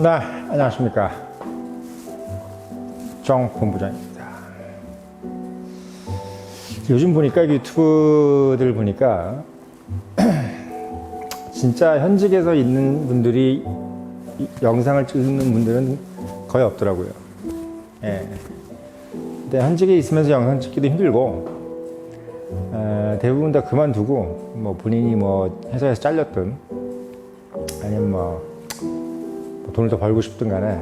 네, 안녕하십니까. 정 본부장입니다. 요즘 보니까 유튜브들 보니까 진짜 현직에서 있는 분들이 영상을 찍는 분들은 거의 없더라고요. 예. 근데 현직에 있으면서 영상 찍기도 힘들고, 대부분 다 그만두고, 뭐 본인이 뭐 회사에서 잘렸든, 아니면 뭐 돈을 더 벌고 싶든 간에,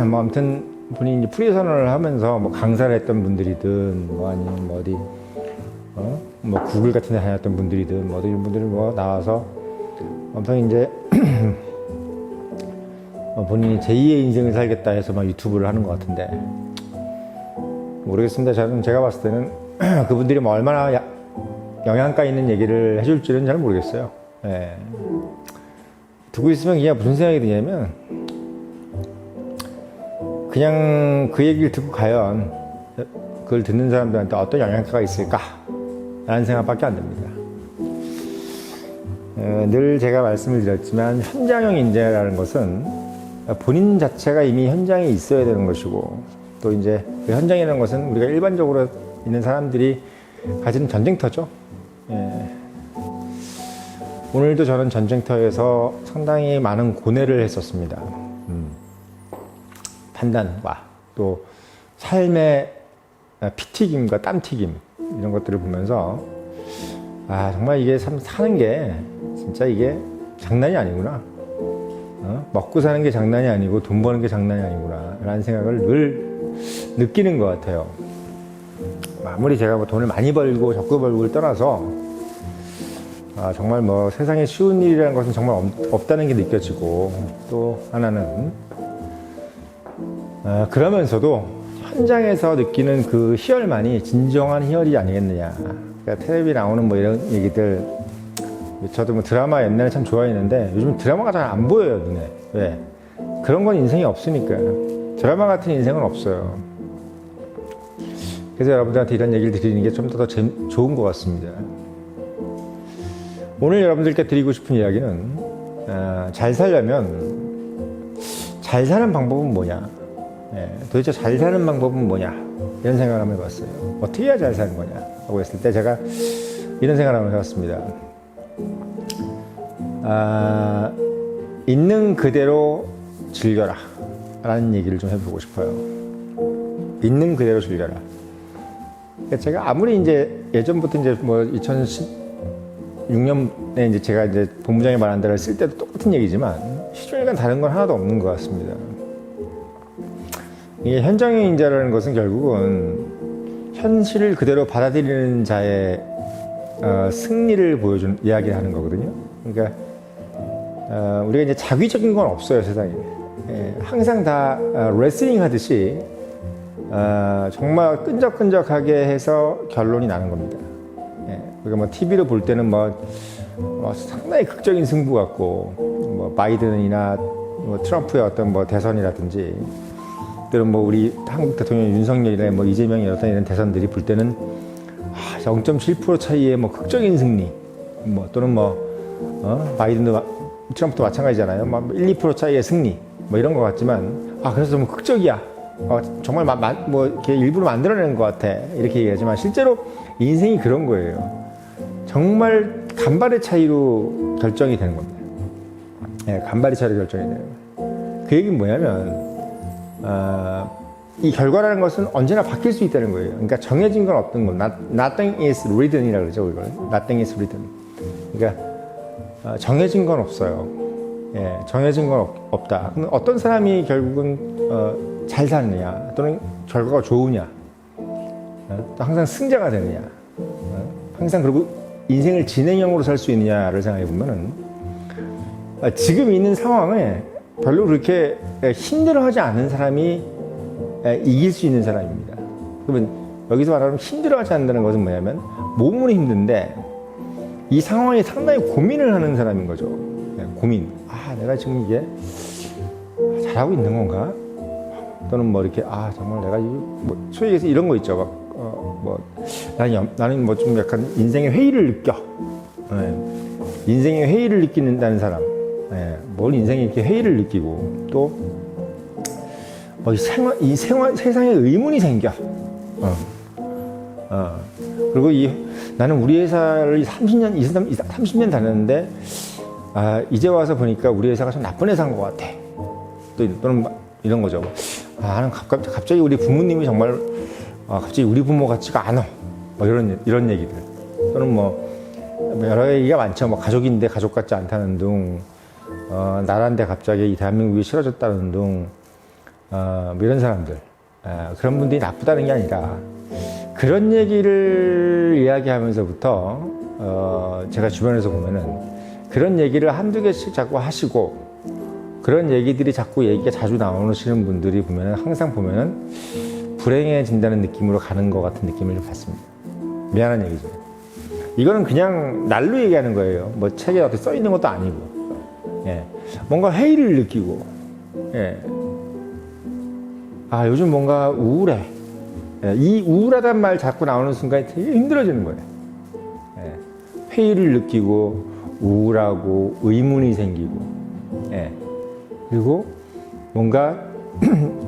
뭐 아무튼 본인이 프리선언을 하면서 뭐 강사를 했던 분들이든, 뭐 아니면 뭐 어디, 뭐 구글 같은 데 다녔던 분들이든, 뭐 이런 분들이 뭐 나와서, 아무튼 이제, 본인이 제2의 인생을 살겠다 해서 막 유튜브를 하는 것 같은데, 모르겠습니다. 저는 제가 봤을 때는 그분들이 뭐 얼마나 영양가 있는 얘기를 해줄지는 잘 모르겠어요. 예. 듣고 있으면 그냥 무슨 생각이 드냐면, 그냥 그 얘기를 듣고 과연 그걸 듣는 사람들한테 어떤 영향가가 있을까? 라는 생각밖에 안 듭니다. 늘 제가 말씀을 드렸지만, 현장형 인재라는 것은 본인 자체가 이미 현장에 있어야 되는 것이고, 또 이제 그 현장이라는 것은 우리가 일반적으로 있는 사람들이 가지는 전쟁터죠. 예. 오늘도 저는 전쟁터에서 상당히 많은 고뇌를 했었습니다. 판단과 또 삶의 피튀김과 땀튀김, 이런 것들을 보면서, 아, 정말 이게 참 사는 게 진짜 이게 장난이 아니구나. 먹고 사는 게 장난이 아니고 돈 버는 게 장난이 아니구나 라는 생각을 늘 느끼는 것 같아요. 아무리 제가 뭐 돈을 많이 벌고 적게 벌고를 떠나서, 정말 뭐 세상에 쉬운 일이라는 것은 정말 없다는 게 느껴지고, 또 하나는 그러면서도 현장에서 느끼는 그 희열만이 진정한 희열이 아니겠느냐. 그러니까 텔레비 나오는 뭐 이런 얘기들, 저도 뭐 드라마 옛날에 참 좋아했는데 요즘 드라마가 잘 안 보여요, 눈에. 왜? 그런 건 인생이 없으니까요. 드라마 같은 인생은 없어요. 그래서 여러분들한테 이런 얘기를 드리는 게 좀 더 좋은 것 같습니다. 오늘 여러분들께 드리고 싶은 이야기는, 잘 살려면 잘 사는 방법은 뭐냐, 도대체 잘 사는 방법은 뭐냐, 이런 생각을 한번 해봤어요. 어떻게 해야 잘 사는 거냐 하고 했을 때 제가 이런 생각을 한번 해봤습니다. 있는 그대로 즐겨라 라는 얘기를 좀 해보고 싶어요. 있는 그대로 즐겨라. 그러니까 제가 아무리 이제 예전부터 이제 뭐 2016년에 이제 제가 이제 본부장이 말한 대로 쓸 때도 똑같은 얘기지만, 시중에 다른 건 하나도 없는 것 같습니다. 이게 현장형 인재라는 것은 결국은 현실을 그대로 받아들이는 자의 승리를 보여주는 이야기를 하는 거거든요. 그러니까 우리가 이제 자기적인 건 없어요, 세상에. 항상 다 레슬링 하듯이 정말 끈적끈적하게 해서 결론이 나는 겁니다. 우리가 뭐 TV로 볼 때는 뭐 상당히 극적인 승부 같고, 뭐 바이든이나 뭐 트럼프의 어떤 뭐 대선이라든지, 또는 뭐 우리 한국 대통령 윤석열이나 뭐 이재명이 어떤 이런 대선들이 볼 때는 0.7% 차이의 뭐 극적인 승리, 뭐 또는 뭐 바이든도 트럼프도 마찬가지잖아요. 뭐 1, 2% 차이의 승리, 뭐 이런 것 같지만, 그래서 뭐 극적이야. 정말 뭐 이렇게 일부러 만들어내는 것 같아. 이렇게 얘기하지만 실제로 인생이 그런 거예요. 정말 간발의 차이로 결정이 되는 겁니다. 간발의 차이로 결정이 되는 거예요. 그 얘기는 뭐냐면, 이 결과라는 것은 언제나 바뀔 수 있다는 거예요. 그러니까 정해진 건 없던 거. Nothing is written이라고 그러죠, 이걸. Nothing is written. 그러니까 정해진 건 없어요. 정해진 건 없다. 그럼 어떤 사람이 결국은 잘 사느냐, 또는 결과가 좋으냐, 또 항상 승자가 되느냐, 항상 그리고 인생을 진행형으로 살 수 있느냐를 생각해 보면은, 지금 있는 상황에 별로 그렇게 힘들어하지 않은 사람이 이길 수 있는 사람입니다. 그러면 여기서 말하는 힘들어하지 않는다는 것은 뭐냐면, 몸은 힘든데 이 상황에 상당히 고민을 하는 사람인 거죠. 고민. 내가 지금 이게 잘하고 있는 건가? 또는 뭐 이렇게, 정말 내가 뭐 소위 얘기해서 이런 거 있죠. 나는 뭐 좀 약간 인생의 회의를 느껴. 인생의 회의를 느끼는다는 사람. 예, 뭘 인생에 이렇게 회의를 느끼고 또 세상에 의문이 생겨. 그리고 나는 우리 회사를 30년 다녔는데 이제 와서 보니까 우리 회사가 좀 나쁜 회사인 것 같아. 또는 이런 거죠. 나는 갑자기 우리 부모님이 정말 갑자기 우리 부모 같지가 않아. 뭐 이런 얘기들. 또는 뭐 여러 얘기가 많죠. 뭐 가족인데 가족 같지 않다는 둥, 나란데 갑자기 이 대한민국이 싫어졌다는 둥, 뭐 이런 사람들. 그런 분들이 나쁘다는 게 아니라 그런 얘기를 이야기하면서부터 제가 주변에서 보면은 그런 얘기를 한두 개씩 자꾸 하시고 그런 얘기들이 자꾸 얘기가 자주 나오시는 분들이 보면은 항상 보면은 불행해진다는 느낌으로 가는 것 같은 느낌을 좀 받습니다. 미안한 얘기죠. 이거는 그냥 날로 얘기하는 거예요. 뭐 책에 어떻게 써 있는 것도 아니고, 예. 뭔가 회의를 느끼고, 예. 요즘 뭔가 우울해. 예. 이 우울하다는 말 자꾸 나오는 순간에 되게 힘들어지는 거예요. 예. 회의를 느끼고, 우울하고, 의문이 생기고, 예. 그리고 뭔가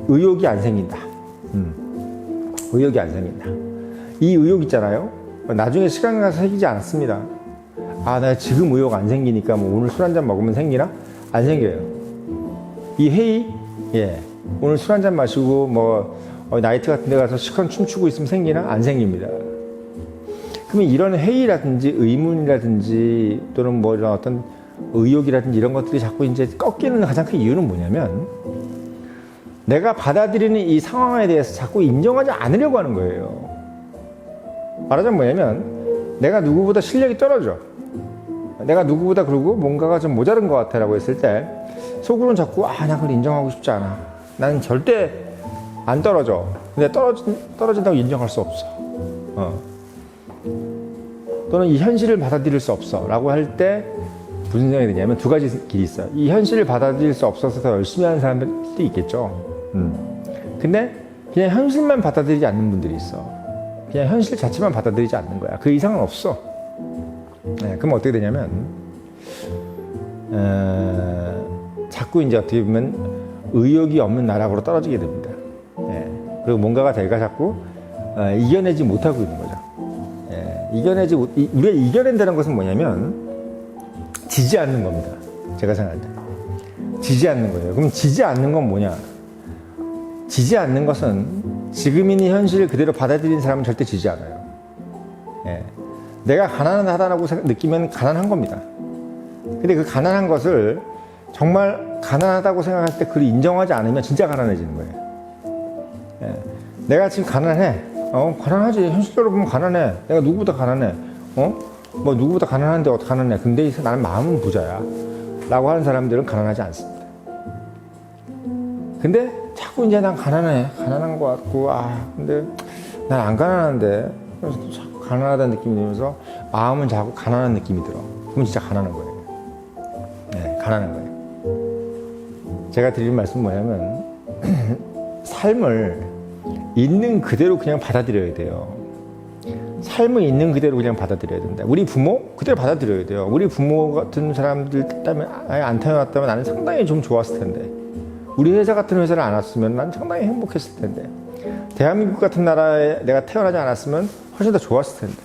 의욕이 안 생긴다. 의욕이 안 생긴다. 이 의욕 있잖아요. 나중에 시간 가서 생기지 않습니다. 내가 지금 의욕 안 생기니까 뭐 오늘 술 한잔 먹으면 생기나? 안 생겨요. 이 회의, 예. 오늘 술 한잔 마시고 뭐 나이트 같은 데 가서 시컨 춤추고 있으면 생기나? 안 생깁니다. 그러면 이런 회의라든지 의문이라든지 또는 뭐 이런 어떤 의욕이라든지 이런 것들이 자꾸 이제 꺾이는 가장 큰 이유는 뭐냐면 내가 받아들이는 이 상황에 대해서 자꾸 인정하지 않으려고 하는 거예요. 말하자면 뭐냐면 내가 누구보다 실력이 떨어져. 내가 누구보다 그러고 뭔가가 좀 모자른 것 같아 라고 했을 때 속으로는 자꾸 나 그걸 인정하고 싶지 않아. 나는 절대 안 떨어져. 근데 떨어진다고 인정할 수 없어. 또는 이 현실을 받아들일 수 없어 라고 할 때 무슨 생각이 드냐면 두 가지 길이 있어요. 이 현실을 받아들일 수 없어서 더 열심히 하는 사람들도 있겠죠. 근데 그냥 현실만 받아들이지 않는 분들이 있어. 그냥 현실 자체만 받아들이지 않는 거야. 그 이상은 없어. 네, 그럼 어떻게 되냐면 자꾸 이제 어떻게 보면 의욕이 없는 나락으로 떨어지게 됩니다. 네, 그리고 뭔가가 내가 자꾸 이겨내지 못하고 있는 거죠. 우리가 이겨낸다는 것은 뭐냐면 지지 않는 겁니다. 제가 생각할 때 지지 않는 거예요. 그럼 지지 않는 건 뭐냐? 지지 않는 것은 지금 있는 현실을 그대로 받아들이는 사람은 절대 지지 않아요. 예. 내가 가난하다고 느끼면 가난한 겁니다. 근데 그 가난한 것을 정말 가난하다고 생각할 때 그걸 인정하지 않으면 진짜 가난해지는 거예요. 예. 내가 지금 가난해. 가난하지. 현실적으로 보면 가난해. 내가 누구보다 가난해. 뭐 누구보다 가난한데 어떻게 가난해. 근데 나는 마음은 부자야. 라고 하는 사람들은 가난하지 않습니다. 근데 자꾸 이제 난 가난한 것 같고, 근데 난 안 가난한데. 그래서 자꾸 가난하다는 느낌이 들면서 마음은 자꾸 가난한 느낌이 들어. 그럼 진짜 가난한 거예요. 네, 가난한 거예요. 제가 드리는 말씀은 뭐냐면, 삶을 있는 그대로 그냥 받아들여야 돼요. 삶을 있는 그대로 그냥 받아들여야 된다. 우리 부모? 그대로 받아들여야 돼요. 우리 부모 같은 사람들 때문에 아예 안 태어났다면 나는 상당히 좀 좋았을 텐데. 우리 회사 같은 회사를 안 왔으면 난 상당히 행복했을 텐데. 대한민국 같은 나라에 내가 태어나지 않았으면 훨씬 더 좋았을 텐데.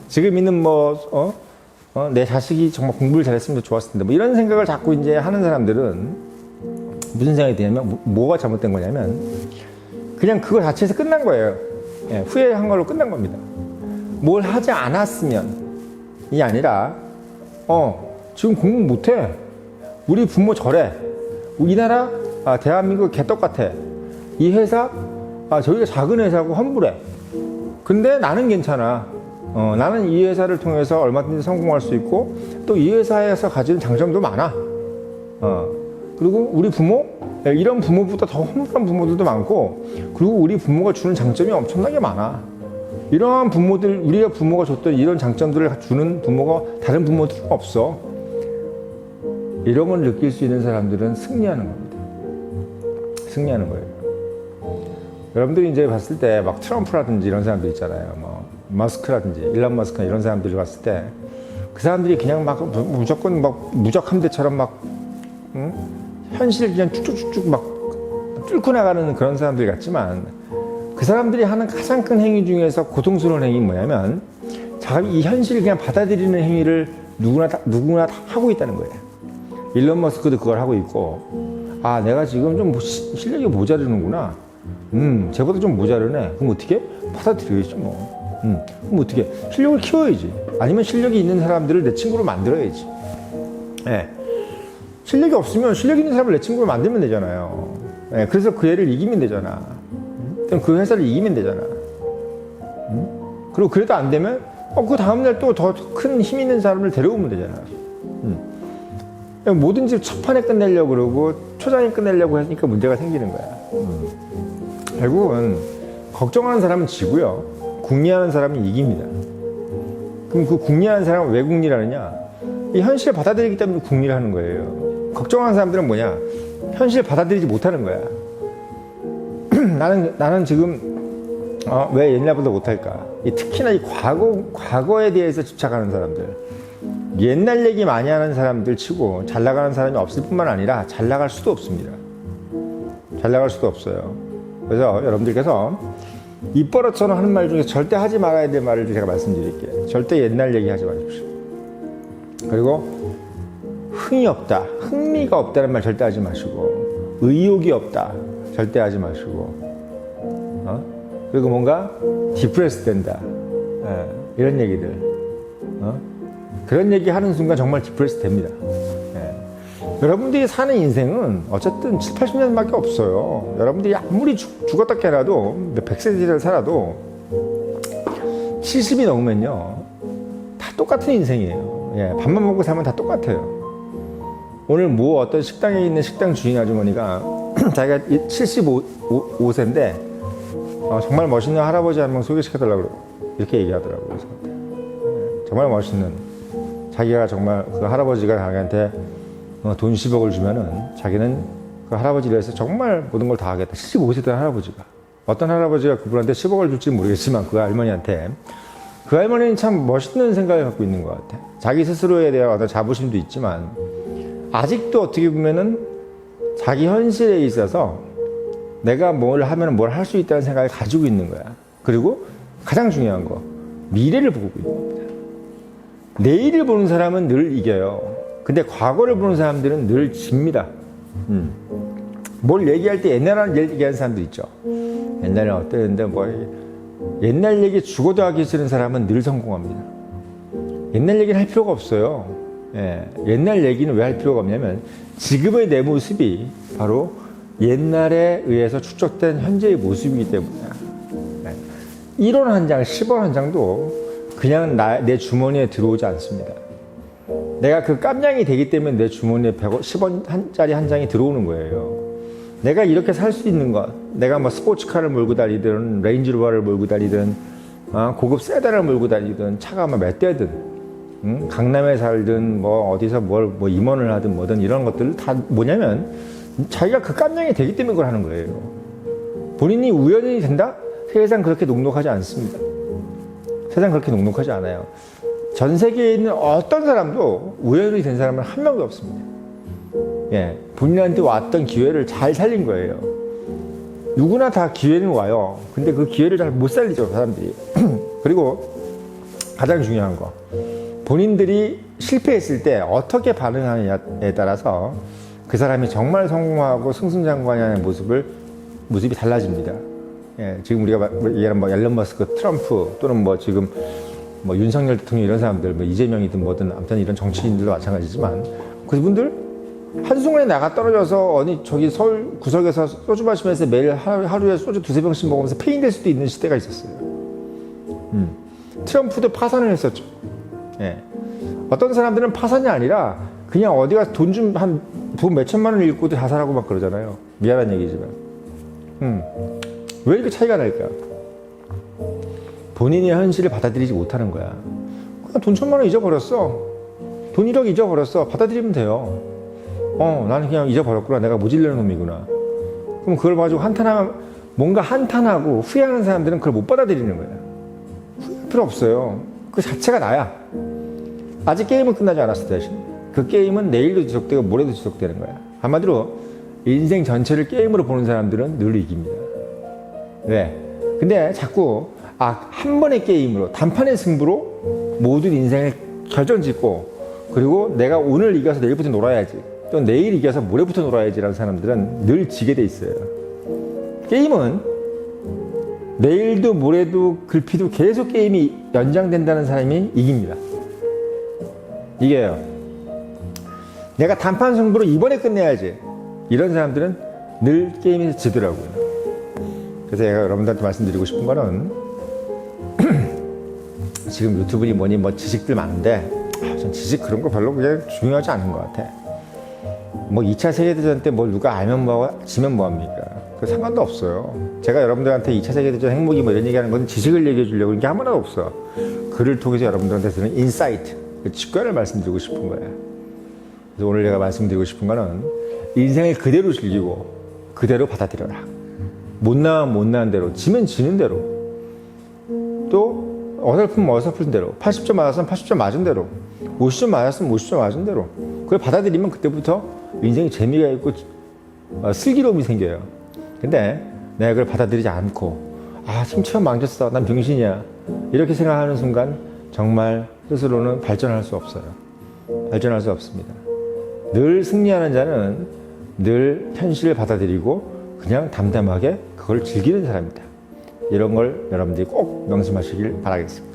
지금 있는 내 자식이 정말 공부를 잘했으면 더 좋았을 텐데. 뭐 이런 생각을 자꾸 이제 하는 사람들은 무슨 생각이 드냐면 뭐가 잘못된 거냐면 그냥 그거 자체에서 끝난 거예요. 예, 후회한 걸로 끝난 겁니다. 뭘 하지 않았으면이 아니라 지금 공부 못해. 우리 부모 저래. 우리나라 대한민국 개떡 같아. 이 회사 저희가 작은 회사고 험불해. 근데 나는 괜찮아. 나는 이 회사를 통해서 얼마든지 성공할 수 있고 또 이 회사에서 가지는 장점도 많아. 그리고 우리 부모 이런 부모보다 더 험불한 부모들도 많고 그리고 우리 부모가 주는 장점이 엄청나게 많아. 이러한 부모들 우리가 부모가 줬던 이런 장점들을 주는 부모가 다른 부모들은 없어. 이런 걸 느낄 수 있는 사람들은 승리하는 겁니다. 승리하는 거예요. 여러분들이 이제 봤을 때 막 트럼프라든지 이런 사람들 있잖아요. 뭐 머스크라든지 일론 머스크나 이런 사람들이 봤을 때 그 사람들이 그냥 막 무조건 막 무적함대처럼 막 응? 현실 그냥 쭉쭉쭉쭉 막 뚫고 나가는 그런 사람들 같지만 그 사람들이 하는 가장 큰 행위 중에서 고통스러운 행위 뭐냐면 이 현실을 그냥 받아들이는 행위를 누구나 다 하고 있다는 거예요. 일론 머스크도 그걸 하고 있고, 아 내가 지금 좀 실력이 모자르는구나. 쟤보다 좀 모자르네. 그럼 어떻게? 받아들여야지 뭐. 그럼 어떻게? 실력을 키워야지. 아니면 실력이 있는 사람들을 내 친구로 만들어야지. 예. 실력이 없으면 실력 있는 사람을 내 친구로 만들면 되잖아요. 예. 그래서 그 애를 이기면 되잖아. 그럼 그 회사를 이기면 되잖아. 그리고 그래도 안 되면 그 다음날 또 더 큰 힘 있는 사람을 데려오면 되잖아. 뭐든지 첫판에 끝내려고 그러고 초장에 끝내려고 하니까 문제가 생기는 거야. 결국은 걱정하는 사람은 지고요. 궁리하는 사람은 이깁니다. 그럼 그 궁리하는 사람은 왜 궁리를 하느냐? 이 현실을 받아들이기 때문에 궁리를 하는 거예요. 걱정하는 사람들은 뭐냐? 현실을 받아들이지 못하는 거야. 나는 지금 왜 옛날보다 못할까? 특히나 이 과거에 대해서 집착하는 사람들, 옛날 얘기 많이 하는 사람들 치고 잘 나가는 사람이 없을 뿐만 아니라 잘 나갈 수도 없습니다. 잘 나갈 수도 없어요. 그래서 여러분들께서 입버릇처럼 하는 말 중에 절대 하지 말아야 될 말을 제가 말씀드릴게요. 절대 옛날 얘기 하지 마십시오. 그리고 흥이 없다, 흥미가 없다는 말 절대 하지 마시고, 의욕이 없다 절대 하지 마시고, 그리고 뭔가 디프레스 된다, 이런 얘기들, 그런 얘기 하는 순간 정말 디프레스 됩니다. 여러분들이 사는 인생은 어쨌든 7, 80년밖에 없어요. 여러분들이 아무리 죽었다 깨라도 100세를 살아도 70이 넘으면요 다 똑같은 인생이에요. 밥만 먹고 살면 다 똑같아요. 오늘 어떤 식당에 있는 식당 주인 아주머니가 자기가 75세인데 정말 멋있는 할아버지 한 명 소개시켜달라고 이렇게 얘기하더라고요. 그래서 정말 멋있는, 자기가 정말 그 할아버지가 자기한테 돈 10억을 주면은 자기는 그 할아버지를 위해서 정말 모든 걸 다 하겠다. 75세 된 할아버지가. 어떤 할아버지가 그분한테 10억을 줄지 모르겠지만 그 할머니한테, 그 할머니는 참 멋있는 생각을 갖고 있는 것 같아. 자기 스스로에 대한 어떤 자부심도 있지만 아직도 어떻게 보면은 자기 현실에 있어서 내가 뭘 하면 뭘 할 수 있다는 생각을 가지고 있는 거야. 그리고 가장 중요한 거, 미래를 보고 있는 겁니다. 내일을 보는 사람은 늘 이겨요. 근데 과거를 보는 사람들은 늘 집니다. 뭘 얘기할 때 옛날 얘기하는 사람들 있죠. 옛날에 어땠는데 옛날 얘기 죽어도 하기 싫은 사람은 늘 성공합니다. 옛날 얘기는 할 필요가 없어요. 옛날 얘기는 왜 할 필요가 없냐면 지금의 내 모습이 바로 옛날에 의해서 축적된 현재의 모습이기 때문이야. 1원 한 장, 10원 한 장도 그냥 내 주머니에 들어오지 않습니다. 내가 그 깜냥이 되기 때문에 내 주머니에 10원짜리 한 장이 들어오는 거예요. 내가 이렇게 살 수 있는 것, 내가 뭐 스포츠카를 몰고 다니든 레인지로버를 몰고 다니든 고급 세단을 몰고 다니든 차가 몇 대든 강남에 살든 어디서 뭐 임원을 하든 뭐든 이런 것들을 다 뭐냐면 자기가 그 깜냥이 되기 때문에 그걸 하는 거예요. 본인이 우연히 된다? 세상 그렇게 녹록하지 않습니다. 세상 그렇게 녹록하지 않아요. 전 세계에 있는 어떤 사람도 우연히 된 사람은 한 명도 없습니다. 본인한테 왔던 기회를 잘 살린 거예요. 누구나 다 기회는 와요. 근데 그 기회를 잘 못 살리죠, 사람들이. 그리고 가장 중요한 거, 본인들이 실패했을 때 어떻게 반응하느냐에 따라서 그 사람이 정말 성공하고 승승장구하냐는 모습이 달라집니다. 지금 우리가 얘기하는 일론 머스크, 트럼프 또는 지금 윤석열 대통령 이런 사람들, 이재명이든 뭐든 아무튼 이런 정치인들도 마찬가지지만 그분들 한순간에 나가 떨어져서 저기 서울 구석에서 소주 마시면서 매일 하루에 소주 2-3병씩 먹으면서 폐인될 수도 있는 시대가 있었어요. 트럼프도 파산을 했었죠. 어떤 사람들은 파산이 아니라 그냥 어디 가서 돈 몇천만 원 잃고도 자살하고 막 그러잖아요. 미안한 얘기지만. 왜 이렇게 차이가 날까? 본인이 현실을 받아들이지 못하는 거야. 그냥 돈 1,000만 원 잊어버렸어. 돈 1억 잊어버렸어. 받아들이면 돼요. 나는 그냥 잊어버렸구나. 내가 모질려는 놈이구나. 그럼 그걸 가지고 뭔가 한탄하고 후회하는 사람들은 그걸 못 받아들이는 거야. 후회할 필요 없어요. 그 자체가 나야. 아직 게임은 끝나지 않았어. 대신 그 게임은 내일도 지속되고 모레도 지속되는 거야. 한마디로 인생 전체를 게임으로 보는 사람들은 늘 이깁니다. 왜? 근데 자꾸 한 번의 게임으로 단판의 승부로 모든 인생을 결정짓고, 그리고 내가 오늘 이겨서 내일부터 놀아야지, 또 내일 이겨서 모레부터 놀아야지라는 사람들은 늘 지게 돼 있어요. 게임은 내일도 모레도 글피도 계속 게임이 연장된다는 사람이 이깁니다. 이게요. 내가 단판 승부로 이번에 끝내야지, 이런 사람들은 늘 게임에서 지더라고요. 그래서 제가 여러분들한테 말씀드리고 싶은 거는 지금 유튜브니 뭐니 뭐 지식들 많은데 전 지식 그런 거 별로 그게 중요하지 않은 것 같아. 뭐 2차 세계대전 때 뭘 누가 알면 뭐하고 지면 뭐합니까? 그 상관도 없어요. 제가 여러분들한테 2차 세계대전 핵무기 뭐 이런 얘기하는 건 지식을 얘기해 주려고 그런 게 아무나 없어. 글을 통해서 여러분들한테 드는 인사이트, 직관을 말씀드리고 싶은 거예요. 그래서 오늘 제가 말씀드리고 싶은 거는 인생을 그대로 즐기고 그대로 받아들여라. 못 나면 못 나는 대로, 지면 지는 대로, 또 어설프면 어설픈 대로, 80점 맞았으면 80점 맞은 대로, 50점 맞았으면 50점 맞은 대로, 그걸 받아들이면 그때부터 인생이 재미가 있고 슬기로움이 생겨요. 근데 내가 그걸 받아들이지 않고 심처럼 망쳤어, 난 병신이야, 이렇게 생각하는 순간 정말 스스로는 발전할 수 없어요. 발전할 수 없습니다. 늘 승리하는 자는 늘 현실을 받아들이고 그냥 담담하게 그걸 즐기는 사람이다. 이런 걸 여러분들이 꼭 명심하시길 바라겠습니다.